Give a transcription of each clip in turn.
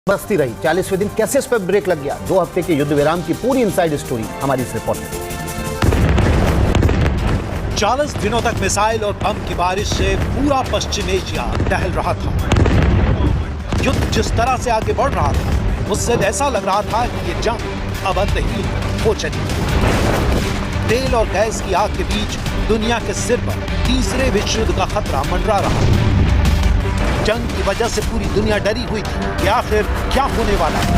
बस्ती रही 40वें दिन कैसे इस पर ब्रेक लग गया। 2 हफ्ते के युद्ध विराम की पूरी इनसाइड स्टोरी हमारी इस रिपोर्ट में। 40 दिनों तक मिसाइल और बम की बारिश से पूरा पश्चिम एशिया टहल रहा था। युद्ध जिस तरह से आगे बढ़ रहा था उससे ऐसा लग रहा था कि ये जंग अब अंतहीन हो चली। तेल और गैस की आग के बीच दुनिया के सिर पर तीसरे विश्व युद्ध का खतरा मंडरा रहा। जंग की वजह से पूरी दुनिया डरी हुई थी कि आखिर क्या होने वाला है।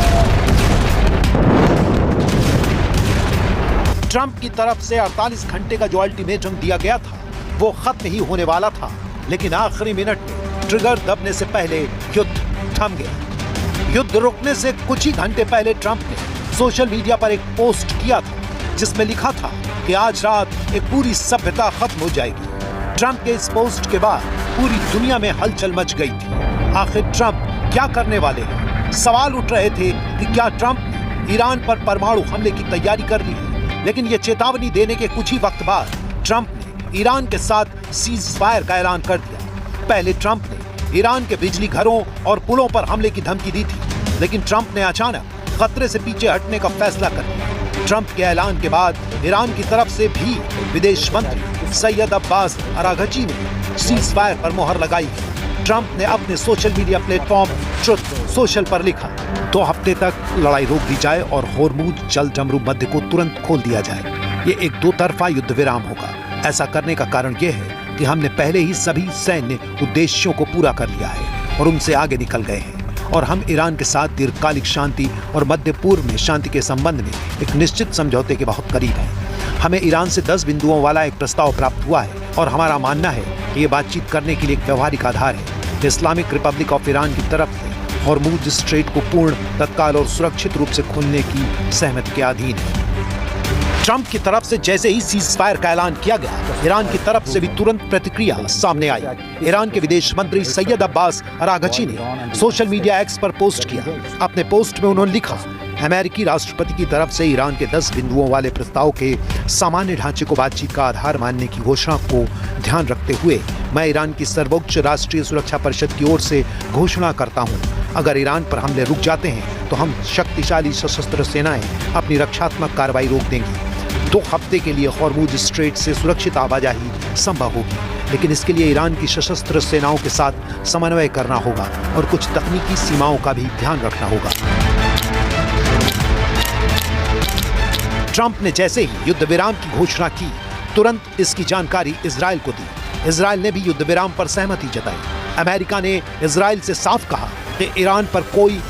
ट्रंप की तरफ से 48 घंटे का जो अल्टीमेटम दिया गया था वो खत्म ही होने वाला था, लेकिन आखिरी मिनट में ट्रिगर दबने से पहले युद्ध थम गया। युद्ध रुकने से कुछ ही घंटे पहले ट्रंप ने सोशल मीडिया पर एक पोस्ट किया था जिसमें लिखा था कि आज रात एक पूरी सभ्यता खत्म हो जाएगी। ट्रंप के इस पोस्ट के बाद पूरी दुनिया में हलचल मच गई थी। आखिर ट्रंप क्या करने वाले हैं? सवाल उठ रहे थे कि क्या ट्रंप ने ईरान पर परमाणु हमले की तैयारी कर ली है? लेकिन ये चेतावनी देने के कुछ ही वक्त बाद ट्रंप ने ईरान के साथ सीज फायर का ऐलान कर दिया। पहले ट्रंप ने ईरान के बिजली घरों और पुलों पर हमले की धमकी दी थी, लेकिन ट्रंप ने अचानक खतरे से पीछे हटने का फैसला कर लिया। ट्रंप के ऐलान के बाद ईरान की तरफ से भी विदेश मंत्री सैयद अब्बास अराघची ने सीज फायर पर मोहर लगाई। ट्रंप ने अपने social media platform truth social पर लिखा, 2 हफ्ते तक लड़ाई रोक दी जाए और होर्मुज जल जमरू मध्य को तुरंत खोल दिया जाए। ये एक 2 तरफा युद्ध विराम होगा। ऐसा करने का कारण यह है कि हमने पहले ही सभी सैन्य उद्देश्यों को पूरा कर लिया है और उनसे आगे निकल गए हैं, और हम ईरान के साथ दीर्घकालिक शांति और मध्य पूर्व में शांति के संबंध में एक निश्चित समझौते के बहुत करीब हैं। हमें ईरान से 10 बिंदुओं वाला एक प्रस्ताव प्राप्त हुआ है और हमारा मानना है कि ये बातचीत करने के लिए एक व्यवहारिक आधार है। इस्लामिक रिपब्लिक ऑफ ईरान की तरफ से होर्मुज स्ट्रेट को पूर्ण, तत्काल और सुरक्षित रूप से खोलने की सहमति के अधीन है। ट्रंप की तरफ से जैसे ही सीज फायर का ऐलान किया गया, ईरान की तरफ से भी तुरंत प्रतिक्रिया सामने आई। ईरान के विदेश मंत्री सैयद अब्बास अराघची ने सोशल मीडिया एक्स पर पोस्ट किया। अपने पोस्ट में उन्होंने लिखा, अमेरिकी राष्ट्रपति की तरफ से ईरान के 10 बिंदुओं वाले प्रस्ताव के सामान्य ढांचे को बातचीत का आधार मानने की घोषणा को ध्यान रखते हुए मैं ईरान की सर्वोच्च राष्ट्रीय सुरक्षा परिषद की ओर से घोषणा करता हूं, अगर ईरान पर हमले रुक जाते हैं तो हम शक्तिशाली सशस्त्र सेनाएं अपनी रक्षात्मक कार्रवाई रोक देंगी। 2 हफ्ते के लिए होर्मुज स्ट्रेट से सुरक्षित आवाजाही संभव होगी, लेकिन इसके लिए ईरान की सशस्त्र सेनाओं के साथ समन्वय करना होगा और कुछ तकनीकी सीमाओं का भी ध्यान रखना होगा। ट्रंप ने जैसे ही युद्ध विराम की घोषणा की, तुरंत इसकी जानकारी इजराइल को दी। इजराइल ने भी युद्ध विराम पर सहमति जताई। अमेरिका ने इजराइल से साफ कहा कि ईरान पर कोई